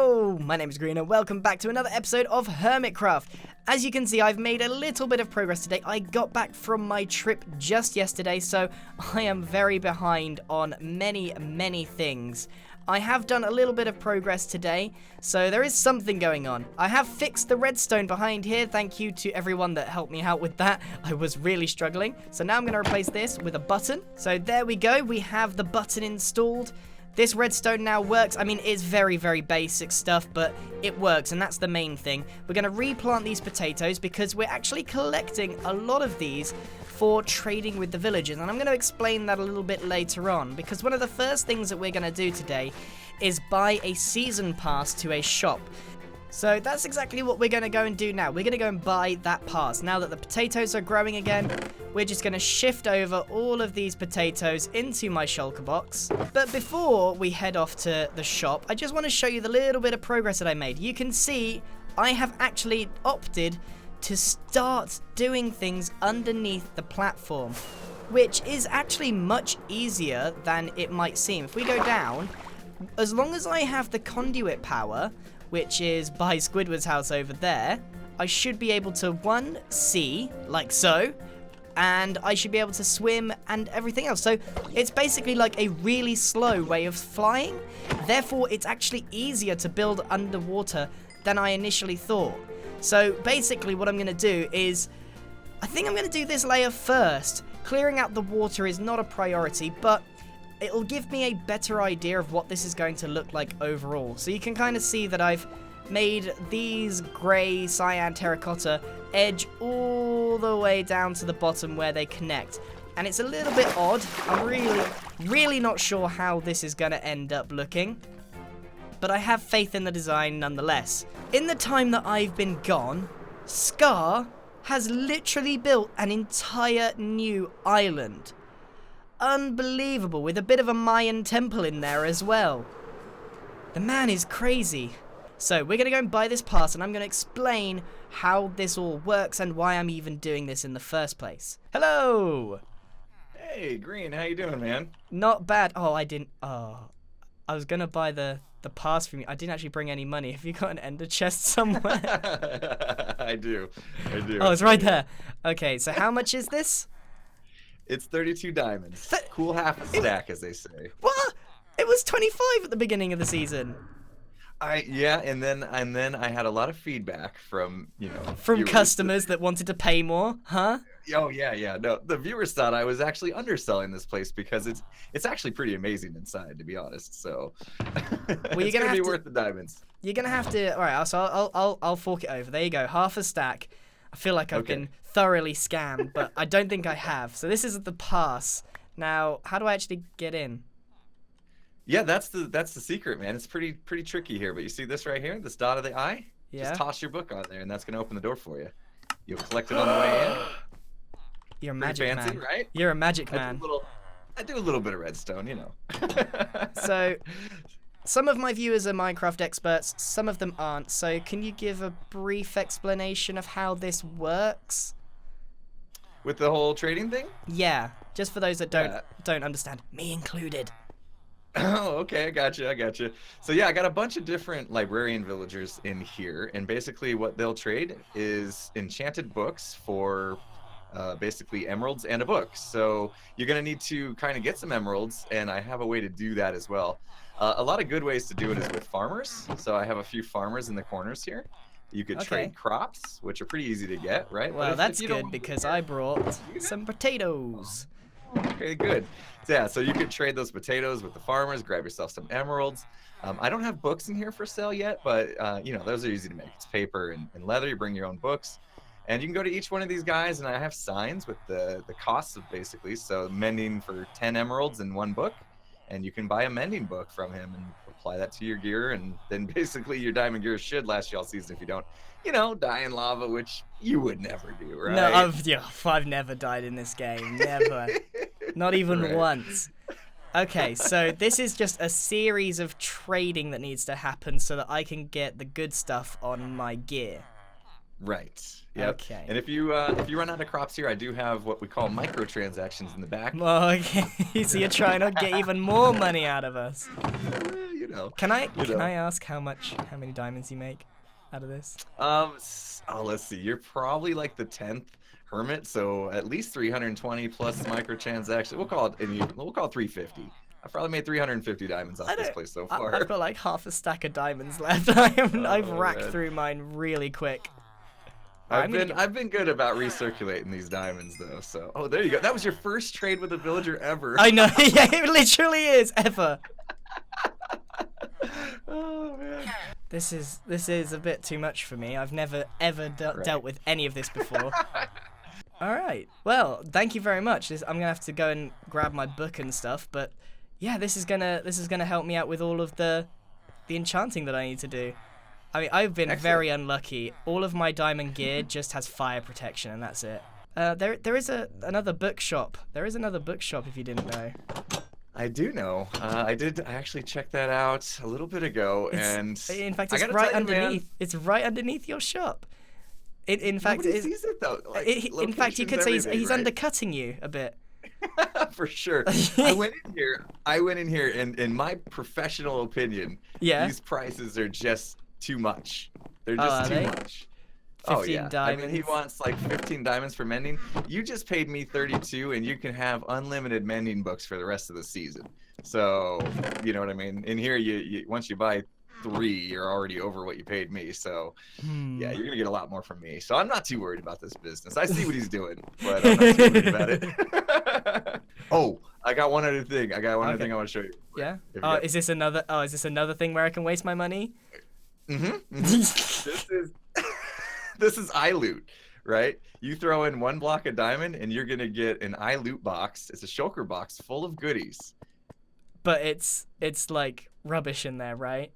Hello, my name is Grian and welcome back to another episode of Hermitcraft. As you can see, I've made a little bit of progress today. I got back from my trip just yesterday, so I am very behind on many things. I have done a little bit of progress today, so there is something going on. I have fixed the redstone behind here. Thank you to everyone that helped me out with that. I was really struggling. So now I'm going to replace this with a button. So there we go. We have the button installed. This redstone now works. I mean, it's very basic stuff, but it works, and that's the main thing. We're going to replant these potatoes because we're actually collecting a lot of these for trading with the villagers, and I'm going to explain that a little bit later on, because one of the first things that we're going to do today is buy a season pass to a shop. So that's exactly what we're going to go and do now. We're going to go and buy that pass. Now that the potatoes are growing again, we're just going to shift over all of these potatoes into my shulker box. But before we head off to the shop, I just want to show you the little bit of progress that I made. You can see I have actually opted to start doing things underneath the platform, which is actually much easier than it might seem. If we go down, as long as I have the conduit power, which is by Squidward's house over there, I should be able to, one, see, like so, and I should be able to swim and everything else. So it's basically like a really slow way of flying. Therefore, it's actually easier to build underwater than I initially thought. So basically what I'm going to do is, I think I'm going to do this layer first. Clearing out the water is not a priority, but it'll give me a better idea of what this is going to look like overall. So you can kind of see that I've made these grey cyan terracotta edge all the way down to the bottom where they connect. And it's a little bit odd. I'm really not sure how this is going to end up looking, but I have faith in the design nonetheless. In the time that I've been gone, Scar has literally built an entire new island. Unbelievable, with a bit of a Mayan temple in there as well. The man is crazy. So we're going to go and buy this pass, and I'm going to explain how this all works and why I'm even doing this in the first place. Hello! Hey, Green, how you doing, man? Not bad. I was going to buy the pass from you. I didn't actually bring any money. Have you got an ender chest somewhere? I do. Oh, it's right there. Okay, so how much is this? It's 32 diamonds. Cool half a stack, as they say. What? It was 25 at the beginning of the season. Yeah, and then I had a lot of feedback from, from customers that wanted to pay more, huh? Oh yeah. No, the viewers thought I was actually underselling this place because it's actually pretty amazing inside, to be honest. So well, it's gonna be worth the diamonds. You're gonna have to. All right, so I'll fork it over. There you go, half a stack. I feel like I've been thoroughly scammed, but I don't think I have. So this is the pass. Now, how do I actually get in? Yeah, that's the secret, man. It's pretty tricky here, but you see this right here, this dot of the eye? Yeah. Just toss your book on there, and that's gonna open the door for you. You'll collect it on the way in. You're a magic fancy, man. Right? You're a magic man. I do a little bit of redstone, So, some of my viewers are Minecraft experts, some of them aren't. So, can you give a brief explanation of how this works? With the whole trading thing? Yeah, just for those that don't understand, me included. Oh, okay, I got you. So yeah, I got a bunch of different librarian villagers in here, and basically what they'll trade is enchanted books for basically emeralds and a book. So you're gonna need to kind of get some emeralds, and I have a way to do that as well. A lot of good ways to do it is with farmers. So I have a few farmers in the corners here. You could trade crops, which are pretty easy to get, right? Well, that's good because I brought some potatoes. Okay, good. Yeah, so you could trade those potatoes with the farmers, grab yourself some emeralds. I don't have books in here for sale yet, but those are easy to make. It's paper and leather. You bring your own books. And you can go to each one of these guys, and I have signs with the costs of basically. So mending for 10 emeralds and 1 book. And you can buy a mending book from him and apply that to your gear, and then basically your diamond gear should last you all season if you don't, die in lava, which you would never do, right? No, I've never died in this game, never. Not even once. Okay, so this is just a series of trading that needs to happen so that I can get the good stuff on my gear. Right. Yep. Okay. And if you run out of crops here, I do have what we call microtransactions in the back. Well, okay. So you're trying to get even more money out of us. You know. Can I ask how many diamonds you make out of this? Let's see. You're probably like the 10th hermit, so at least 320 plus microtransactions. We'll call it 350. I've probably made 350 diamonds off this place so far. I've got like half a stack of diamonds left. I've racked through mine really quick. I've been good about recirculating these diamonds though. So there you go. That was your first trade with a villager ever. I know. Yeah, it literally is ever. Oh man. This is a bit too much for me. I've never ever dealt with any of this before. All right. Well, thank you very much. I'm gonna have to go and grab my book and stuff, but yeah, this is gonna help me out with all of the enchanting that I need to do. I mean, I've been very unlucky. All of my diamond gear just has fire protection, and that's it. There is another bookshop. There is another bookshop if you didn't know. I do know. I actually checked that out a little bit ago, in fact, it's right underneath. It's right underneath your shop. In fact, nobody sees it though. Like, in fact, you could say he's right? undercutting you a bit. For sure. I went in here, and in my professional opinion, these prices are just too much. They're just too much. 15 diamonds. I mean, he wants like 15 diamonds for mending. You just paid me 32, and you can have unlimited mending books for the rest of the season. So, you know what I mean? In here, you once you buy 3, you're already over what you paid me. So, yeah, you're gonna get a lot more from me. So I'm not too worried about this business. I see what he's doing, but I'm not too worried about it. Oh, I got one other thing. I want to show you. Yeah. Is this another thing where I can waste my money? This is iLoot, right? You throw in 1 block of diamond, and you're gonna get an iLoot box. It's a shulker box full of goodies. But it's like rubbish in there, right?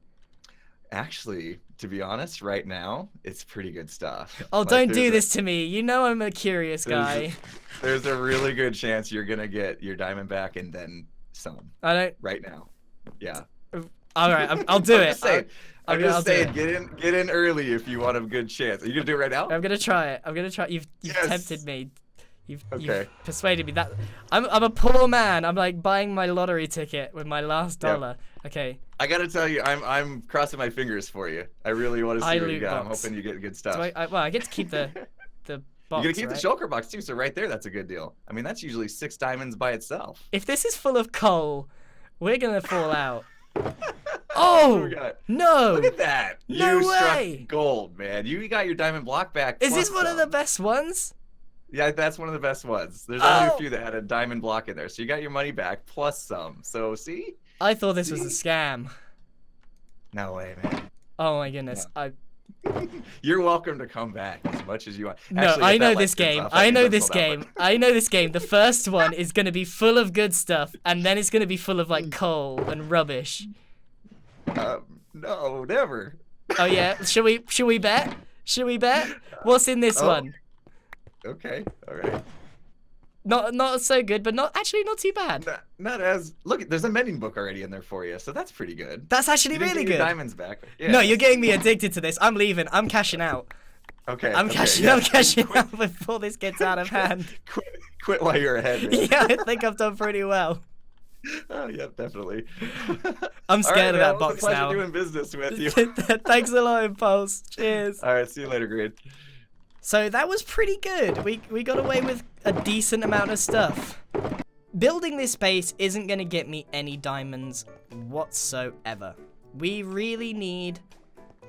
Actually, to be honest, right now, it's pretty good stuff. Oh, like, don't do this to me. You know I'm a curious guy. There's a really good chance you're gonna get your diamond back and then some. I don't. Right now. Yeah. All right, I'll do it. I'm just saying, get in early if you want a good chance. Are you gonna do it right now? I'm gonna try it. You've tempted me. You've persuaded me. That I'm a poor man. I'm like buying my lottery ticket with my last dollar. Yeah. Okay. I gotta tell you, I'm crossing my fingers for you. I really want to see what you got. I'm hoping you get good stuff. So I get to keep the box. You get to keep the shulker box too. So right there, that's a good deal. I mean, that's usually 6 diamonds by itself. If this is full of coal, we're gonna fall out. Oh no! Look at that! No you way! Struck gold, man. You got your diamond block back. Is this one of the best ones? Yeah, that's one of the best ones. There's only a few that had a diamond block in there, so you got your money back plus some. So see? I thought this was a scam. No way, man. Oh my goodness! No. You're welcome to come back as much as you want. No, actually, I know this game. I know this game. I know this game. The first one is gonna be full of good stuff, and then it's gonna be full of like coal and rubbish. No, never. Oh yeah. Should we bet? Should we bet? What's in this one? Okay. All right. Not so good, but not too bad. Not as look. There's a mending book already in there for you, so that's pretty good. That's actually really good. Your diamonds back. Yeah. No, you're getting me addicted to this. I'm leaving. I'm cashing out. Okay. I'm cashing out before this gets out of hand. Quit while you're ahead, man. Yeah, I think I've done pretty well. Oh yeah, definitely. I'm scared of that box now. Doing business with you. Thanks a lot, Impulse. Cheers. All right, see you later, Grian. So that was pretty good. We got away with a decent amount of stuff. Building this base isn't going to get me any diamonds whatsoever. We really need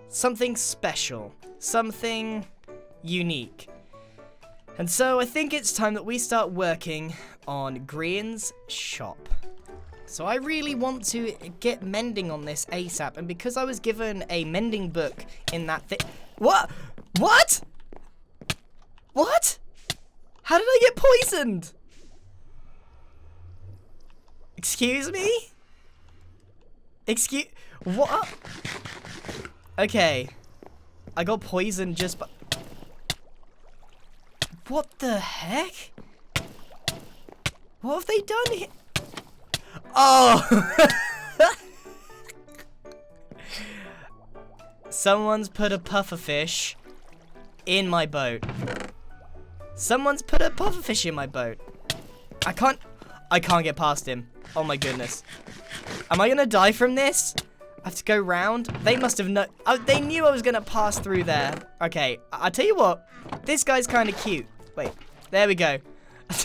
something special, something unique. And so I think it's time that we start working on Grian's shop. So I really want to get mending on this ASAP, and because I was given a mending book in that thing... What? What? What? How did I get poisoned? Excuse me? What? Okay. I got poisoned just by... What the heck? What have they done here? Oh! Someone's put a pufferfish in my boat. Someone's put a pufferfish in my boat. I can't get past him. Oh my goodness. Am I gonna die from this? I have to go round. They must have known. Oh, they knew I was gonna pass through there. Okay, I'll tell you what. This guy's kind of cute. Wait, there we go.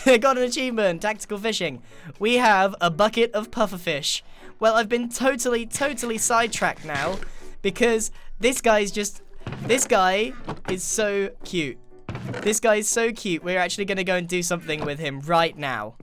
I got an achievement, tactical fishing. We have a bucket of pufferfish. Well, I've been totally sidetracked now because this guy is so cute. This guy is so cute. We're actually going to go and do something with him right now.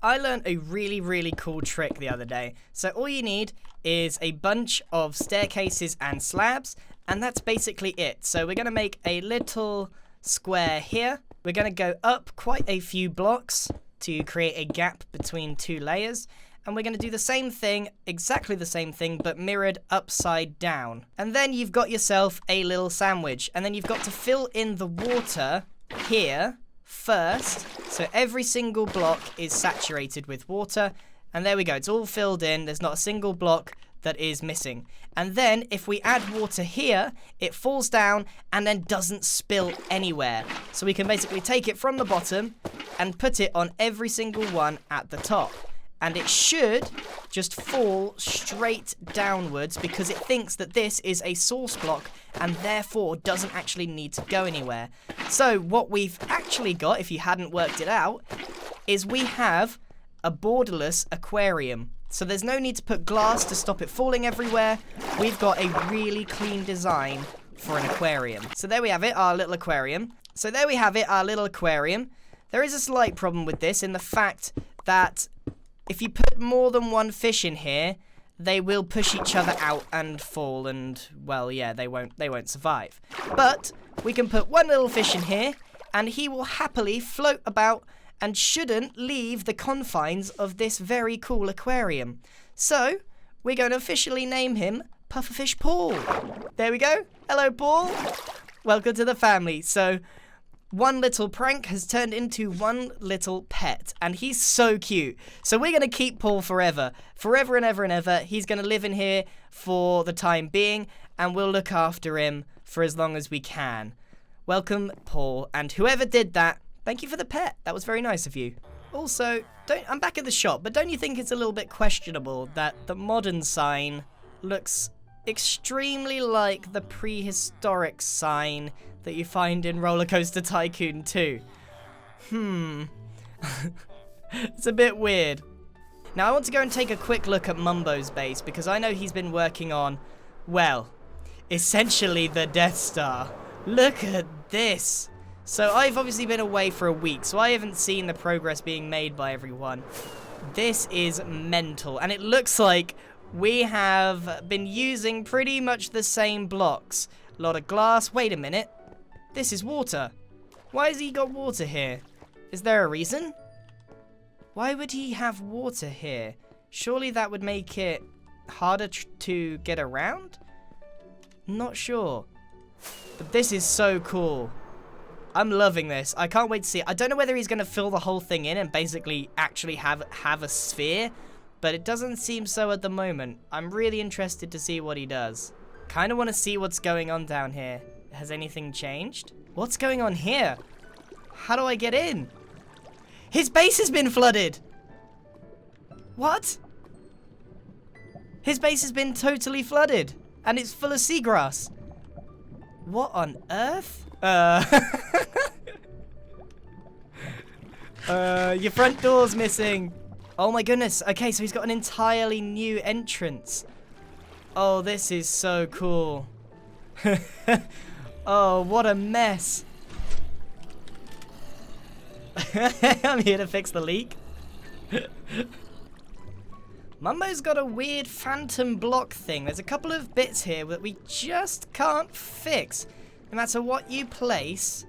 I learned a really cool trick the other day. So all you need is a bunch of staircases and slabs, and that's basically it. So we're going to make a little square here. We're going to go up quite a few blocks to create a gap between two layers. And we're going to do the same thing, exactly the same thing, but mirrored upside down. And then you've got yourself a little sandwich. And then you've got to fill in the water here first. So every single block is saturated with water. And there we go. It's all filled in. There's not a single block that is missing. And then if we add water here, it falls down and then doesn't spill anywhere. So we can basically take it from the bottom and put it on every single one at the top. And it should just fall straight downwards because it thinks that this is a source block and therefore doesn't actually need to go anywhere. So what we've actually got, if you hadn't worked it out, is we have a borderless aquarium. So there's no need to put glass to stop it falling everywhere. We've got a really clean design for an aquarium. So there we have it, our little aquarium. There is a slight problem with this in the fact that if you put more than one fish in here, they will push each other out and fall and, well, yeah, they won't survive. But we can put one little fish in here and he will happily float about and shouldn't leave the confines of this very cool aquarium. So, we're going to officially name him Pufferfish Paul. There we go. Hello, Paul. Welcome to the family. So, one little prank has turned into one little pet, and he's so cute. So we're going to keep Paul forever. Forever and ever and ever. He's going to live in here for the time being, and we'll look after him for as long as we can. Welcome, Paul, and whoever did that, thank you for the pet. That was very nice of you. Also, I'm back at the shop, but don't you think it's a little bit questionable that the modern sign looks extremely like the prehistoric sign that you find in Roller Coaster Tycoon 2? It's a bit weird. Now I want to go and take a quick look at Mumbo's base because I know he's been working on, well, essentially the Death Star. Look at this. So I've obviously been away for a week, so I haven't seen the progress being made by everyone. This is mental, and it looks like we have been using pretty much the same blocks. A lot of glass. Wait a minute. This is water. Why has he got water here? Is there a reason? Why would he have water here? Surely that would make it harder to get around? Not sure. But this is so cool. I'm loving this. I can't wait to see it. I don't know whether he's going to fill the whole thing in and basically actually have a sphere, but it doesn't seem so at the moment. I'm really interested to see what he does. Kind of want to see what's going on down here. Has anything changed? What's going on here? How do I get in? His base has been flooded. What? His base has been totally flooded, and it's full of seagrass. What on earth? Your front door's missing. Oh my goodness. Okay, so he's got an entirely new entrance. Oh, this is so cool. Oh, what a mess. I'm here to fix the leak. Mumbo's got a weird phantom block thing. There's a couple of bits here that we just can't fix. No matter what you place,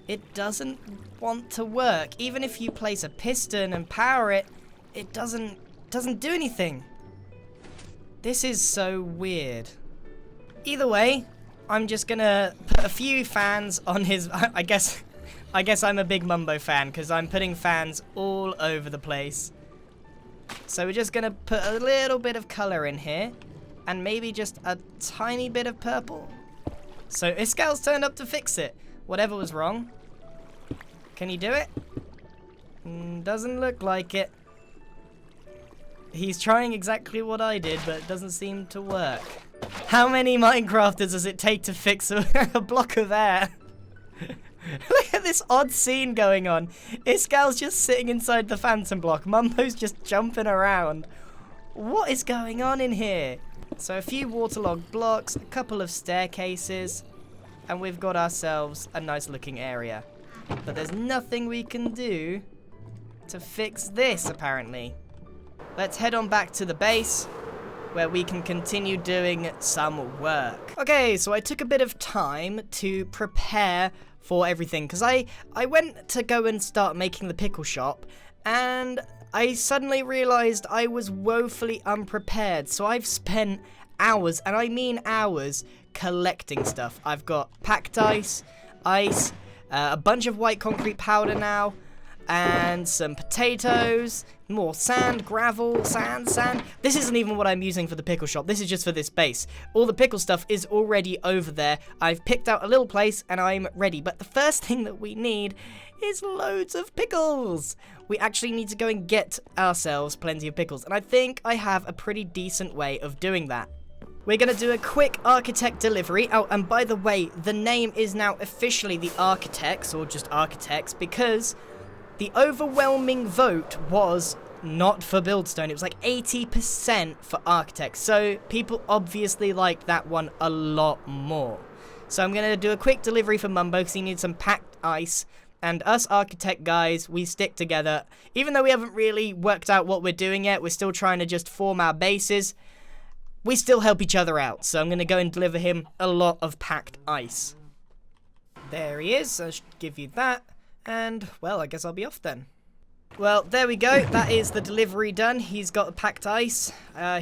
it doesn't want to work. Even if you place a piston and power it, it doesn't do anything. This is so weird. Either way, I'm just gonna put a few fans on his... I guess I'm a big Mumbo fan because I'm putting fans all over the place. So we're just gonna put a little bit of color in here and maybe just a tiny bit of purple. So Iscal's turned up to fix it. whatever was wrong. Can he do it? Doesn't look like it. He's trying exactly what I did, but it doesn't seem to work. How many Minecrafters does it take to fix a block of air? Look at this odd scene going on. Iscal's just sitting inside the phantom block. Mumbo's just jumping around. What is going on in here? So a few waterlogged blocks, a couple of staircases, and we've got ourselves a nice looking area. But there's nothing we can do to fix this, apparently. Let's head on back to the base, where we can continue doing some work. Okay, so I took a bit of time to prepare for everything, because I went to go and start making the pickle shop, and I suddenly realized I was woefully unprepared. So I've spent hours, and I mean hours, collecting stuff. I've got packed ice, a bunch of white concrete powder now, and some potatoes, more sand, gravel, sand. This isn't even what I'm using for the pickle shop. This is just for this base. All the pickle stuff is already over there. I've picked out a little place and I'm ready. But the first thing that we need is loads of pickles. We actually need to go and get ourselves plenty of pickles. And I think I have a pretty decent way of doing that. We're going to do a quick architect delivery. Oh, and by the way, the name is now officially the Architects, or just Architects, because the overwhelming vote was not for Buildstone. It was like 80% for Architects. So people obviously liked that one a lot more. So I'm going to do a quick delivery for Mumbo because he needs some packed ice. And us Architect guys, we stick together. Even though we haven't really worked out what we're doing yet, we're still trying to just form our bases. We still help each other out. So I'm going to go and deliver him a lot of packed ice. There he is. I should give you that. And, well, I guess I'll be off then. Well, there we go. That is the delivery done. He's got the packed ice. I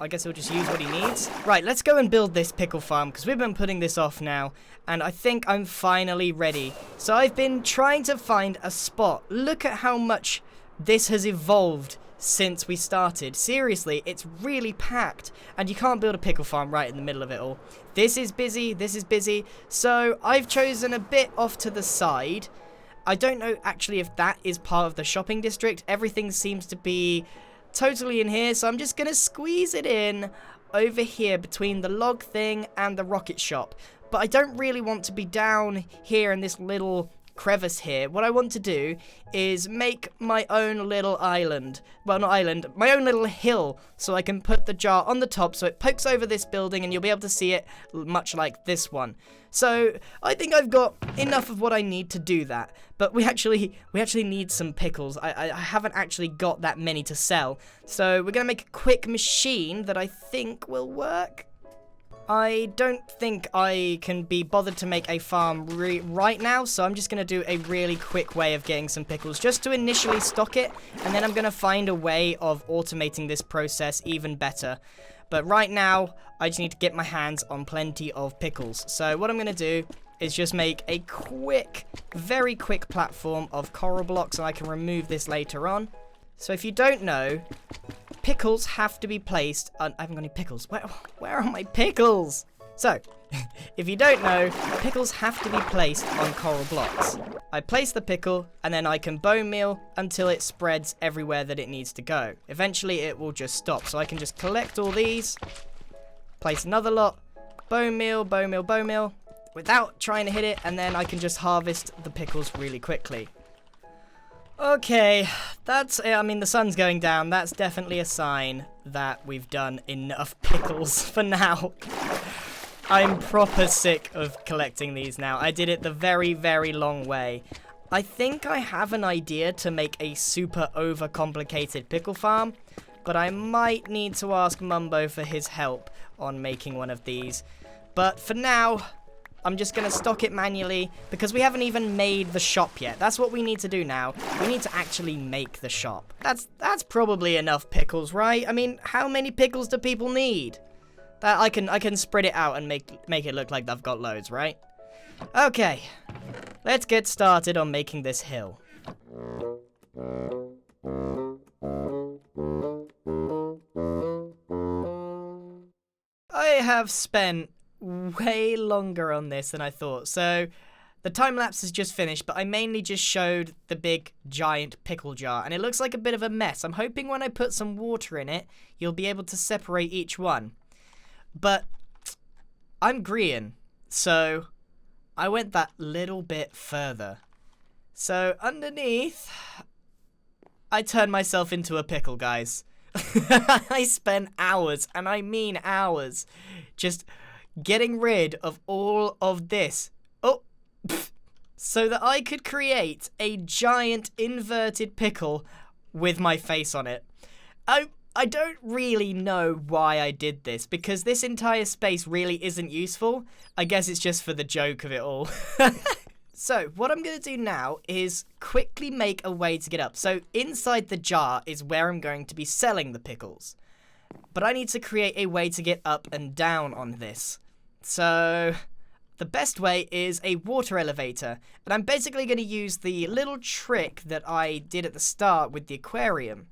guess he'll just use what he needs. Right, let's go and build this pickle farm, because we've been putting this off now, and I think I'm finally ready. So I've been trying to find a spot. Look at how much this has evolved since we started. Seriously, it's really packed, and you can't build a pickle farm right in the middle of it all. This is busy, so I've chosen a bit off to the side. I don't know actually if that is part of the shopping district. Everything seems to be totally in here, so I'm just going to squeeze it in over here between the log thing and the rocket shop. But I don't really want to be down here in this little crevice here. What I want to do is make my own little island. Well, not island, my own little hill, so I can put the jar on the top so it pokes over this building and you'll be able to see it much like this one. So I think I've got enough of what I need to do that. But we actually need some pickles. I haven't actually got that many to sell. So we're going to make a quick machine that I think will work. I don't think I can be bothered to make a farm right now, so I'm just going to do a really quick way of getting some pickles, just to initially stock it, and then I'm going to find a way of automating this process even better. But right now, I just need to get my hands on plenty of pickles. So what I'm going to do is just make a very quick platform of coral blocks, and I can remove this later on. So if you don't know, pickles have to be placed on... I haven't got any pickles. Where are my pickles? So, if you don't know, pickles have to be placed on coral blocks. I place the pickle, and then I can bone meal until it spreads everywhere that it needs to go. Eventually, it will just stop. So I can just collect all these, place another lot, bone meal, without trying to hit it, and then I can just harvest the pickles really quickly. Okay, I mean, the sun's going down. That's definitely a sign that we've done enough pickles for now. I'm proper sick of collecting these now. I did it the very, very long way. I think I have an idea to make a super overcomplicated pickle farm, but I might need to ask Mumbo for his help on making one of these. But for now, I'm just going to stock it manually because we haven't even made the shop yet. That's what we need to do now. We need to actually make the shop. That's probably enough pickles, right? I mean, how many pickles do people need? That I can spread it out and make it look like I've got loads, right? Okay. Let's get started on making this hill. I have spent way longer on this than I thought. So The time lapse has just finished, but I mainly just showed the big giant pickle jar, and it looks like a bit of a mess. I'm hoping when I put some water in it, you'll be able to separate each one. But I'm Grian, so I went that little bit further. So underneath, I turned myself into a pickle, guys. I spent hours, and I mean hours, just getting rid of all of this. Oh, so that I could create a giant inverted pickle with my face on it. I don't really know why I did this, because this entire space really isn't useful. I guess it's just for the joke of it all. So, what I'm going to do now is quickly make a way to get up. So, inside the jar is where I'm going to be selling the pickles. But I need to create a way to get up and down on this. So, the best way is a water elevator. And I'm basically going to use the little trick that I did at the start with the aquarium.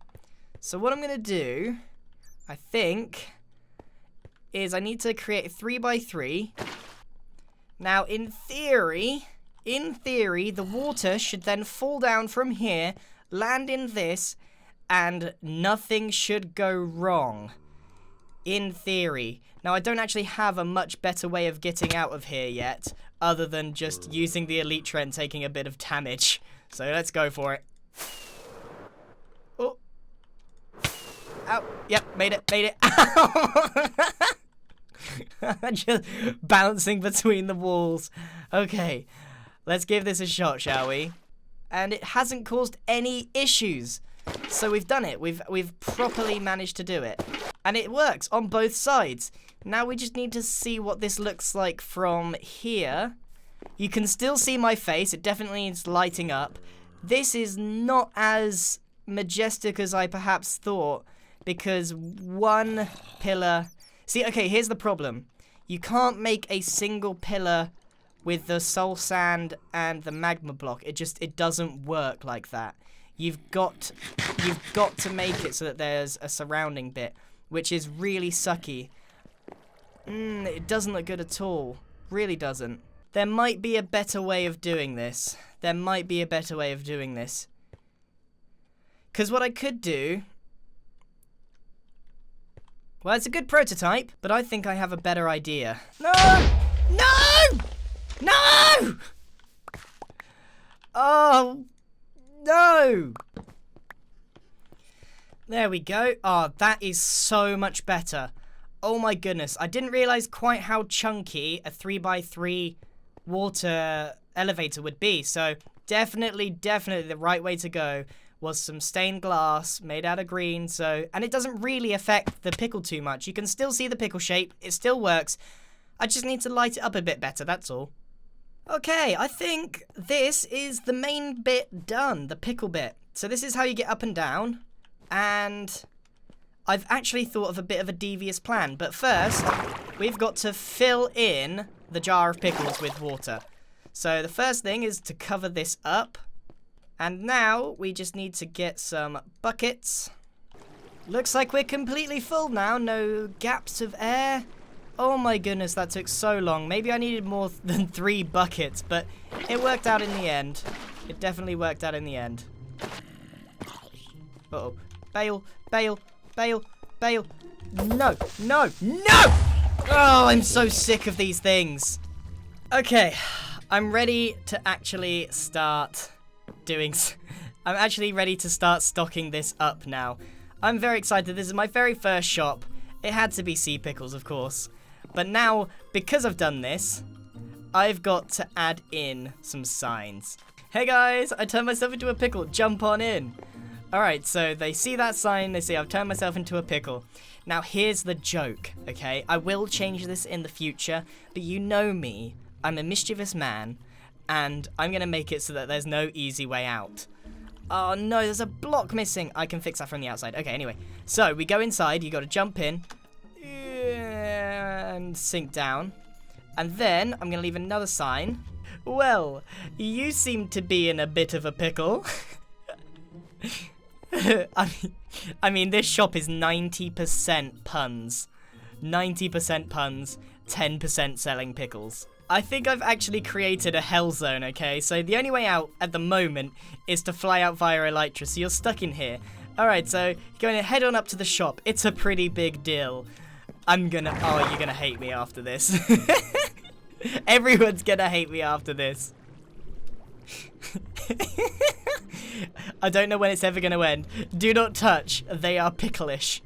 So, what I'm going to do, I think, is I need to create a 3x3. Now, in theory, the water should then fall down from here, land in this, and nothing should go wrong. In theory. Now, I don't actually have a much better way of getting out of here yet, other than just using the Elytra and taking a bit of damage. So let's go for it. Oh. Ow. Yep, made it. Ow! Just bouncing between the walls. Okay. Let's give this a shot, shall we? And it hasn't caused any issues. So we've done it. We've properly managed to do it. And it works on both sides. Now we just need to see what this looks like from here. You can still see my face. It definitely is lighting up. This is not as majestic as I perhaps thought, because one pillar... See, okay, here's the problem. You can't make a single pillar with the soul sand and the magma block. It doesn't work like that. You've got to make it so that there's a surrounding bit, which is really sucky. It doesn't look good at all. Really doesn't. There might be a better way of doing this. Because what I could do... Well, it's a good prototype, but I think I have a better idea. No! No! No! Oh, no! There we go. Oh, that is so much better. Oh my goodness. I didn't realize quite how chunky a 3x3 water elevator would be. So definitely the right way to go was some stained glass made out of green. And it doesn't really affect the pickle too much. You can still see the pickle shape. It still works. I just need to light it up a bit better, that's all. Okay, I think this is the main bit done, the pickle bit. So this is how you get up and down. And I've actually thought of a bit of a devious plan. But first, we've got to fill in the jar of pickles with water. So the first thing is to cover this up. And now we just need to get some buckets. Looks like we're completely full now. No gaps of air. Oh my goodness, that took so long. Maybe I needed more than 3 buckets, but it worked out in the end. It definitely worked out in the end. Uh-oh. Bail, bail, bail, bail. No, no, no! Oh, I'm so sick of these things. Okay, I'm ready to actually start doing... I'm actually ready to start stocking this up now. I'm very excited. This is my very first shop. It had to be sea pickles, of course. But now, because I've done this, I've got to add in some signs. Hey guys, I turned myself into a pickle, jump on in. Alright, so they see that sign, they see I've turned myself into a pickle. Now here's the joke, okay? I will change this in the future, but you know me, I'm a mischievous man, and I'm gonna make it so that there's no easy way out. Oh no, there's a block missing. I can fix that from the outside. Okay, anyway. So, we go inside, you gotta jump in. And sink down. And then, I'm going to leave another sign. Well, you seem to be in a bit of a pickle. I mean, this shop is 90% puns. 90% puns. 10% selling pickles. I think I've actually created a hell zone, okay? So the only way out at the moment is to fly out via Elytra, so you're stuck in here. Alright, so you're going to head on up to the shop. It's a pretty big deal. Oh, you're gonna hate me after this. Everyone's gonna hate me after this. I don't know when it's ever gonna end. Do not touch, they are picklish.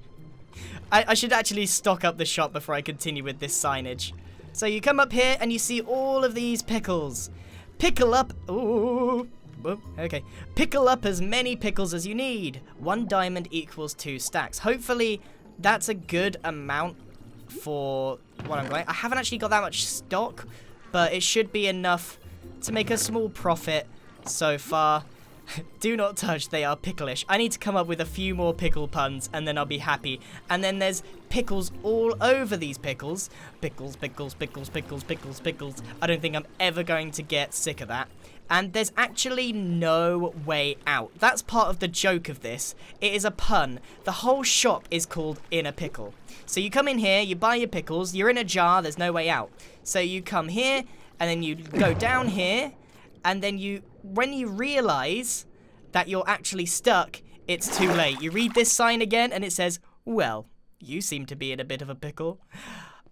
I should actually stock up the shop before I continue with this signage. So you come up here and you see all of these pickles. Pickle up, ooh, okay. Pickle up as many pickles as you need. 1 diamond equals 2 stacks. Hopefully that's a good amount for what I'm going. I haven't actually got that much stock, but it should be enough to make a small profit so far. Do not touch, they are picklish. I need to come up with a few more pickle puns and then I'll be happy. And then there's pickles all over these pickles. Pickles, pickles, pickles, pickles, pickles, pickles. I don't think I'm ever going to get sick of that. And there's actually no way out. That's part of the joke of this. It is a pun. The whole shop is called In a Pickle. So you come in here, you buy your pickles, you're in a jar, there's no way out. So you come here, and then you go down here, and then when you realize that you're actually stuck, it's too late. You read this sign again, and it says, well, you seem to be in a bit of a pickle.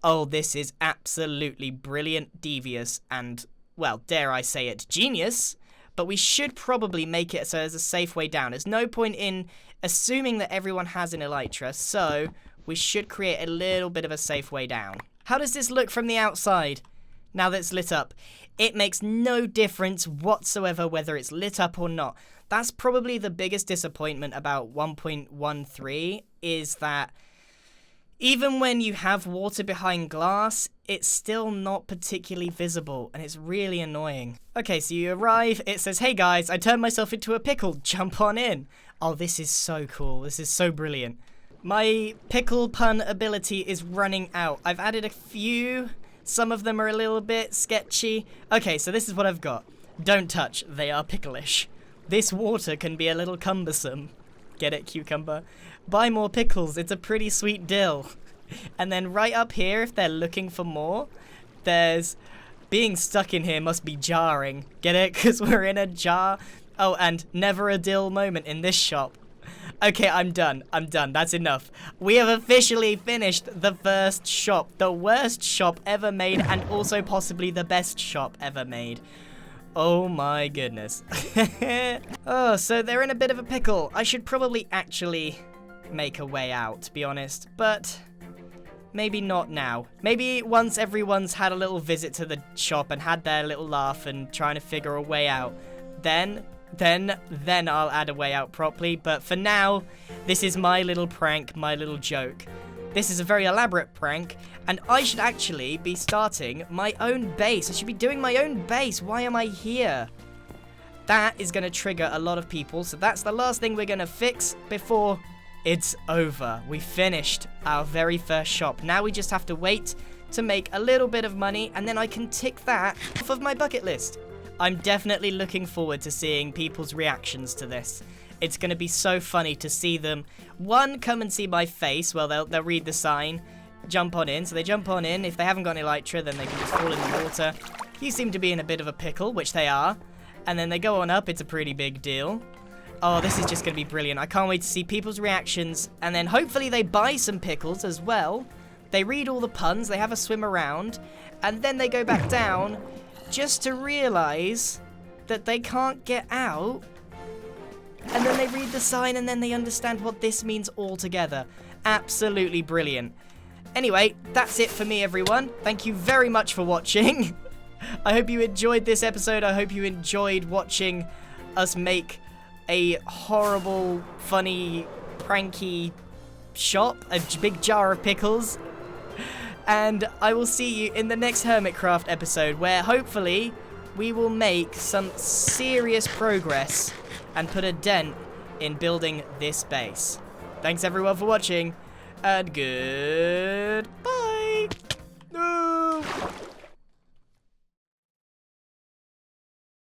Oh, this is absolutely brilliant, devious, and, well, dare I say it, genius. But we should probably make it so there's a safe way down. There's no point in assuming that everyone has an elytra, so we should create a little bit of a safe way down. How does this look from the outside now that it's lit up? It makes no difference whatsoever whether it's lit up or not. That's probably the biggest disappointment about 1.13 is that even when you have water behind glass, it's still not particularly visible, and it's really annoying. Okay, so you arrive, it says, hey guys, I turned myself into a pickle, jump on in. Oh, this is so cool, this is so brilliant. My pickle pun ability is running out. I've added a few, some of them are a little bit sketchy. Okay, so this is what I've got. Don't touch, they are picklish. This water can be a little cumbersome. Get it, cucumber? Buy more pickles, it's a pretty sweet deal. And then right up here, if they're looking for more, there's being stuck in here must be jarring. Get it? Because we're in a jar. Oh, and never a dill moment in this shop. Okay, I'm done. That's enough. We have officially finished the first shop. The worst shop ever made, and also possibly the best shop ever made. Oh my goodness. Oh, so they're in a bit of a pickle. I should probably actually make a way out, to be honest. But maybe not now. Maybe once everyone's had a little visit to the shop and had their little laugh and trying to figure a way out, then I'll add a way out properly. But for now, this is my little prank, my little joke. This is a very elaborate prank, and I should actually be starting my own base. I should be doing my own base. Why am I here? That is going to trigger a lot of people, so that's the last thing we're going to fix before it's over. We finished our very first shop. Now we just have to wait to make a little bit of money, and then I can tick that off of my bucket list. I'm definitely looking forward to seeing people's reactions to this. It's going to be so funny to see them, one, come and see my face. Well, they'll read the sign, jump on in. So they jump on in. If they haven't got any elytra, then they can just fall in the water. You seem to be in a bit of a pickle, which they are. And then they go on up. It's a pretty big deal. Oh, this is just going to be brilliant. I can't wait to see people's reactions. And then hopefully they buy some pickles as well. They read all the puns. They have a swim around. And then they go back down just to realize that they can't get out. And then they read the sign and then they understand what this means altogether. Absolutely brilliant. Anyway, that's it for me, everyone. Thank you very much for watching. I hope you enjoyed this episode. I hope you enjoyed watching us make a horrible, funny, pranky shop, a big jar of pickles. And I will see you in the next Hermitcraft episode, where hopefully we will make some serious progress and put a dent in building this base. Thanks everyone for watching, and goodbye.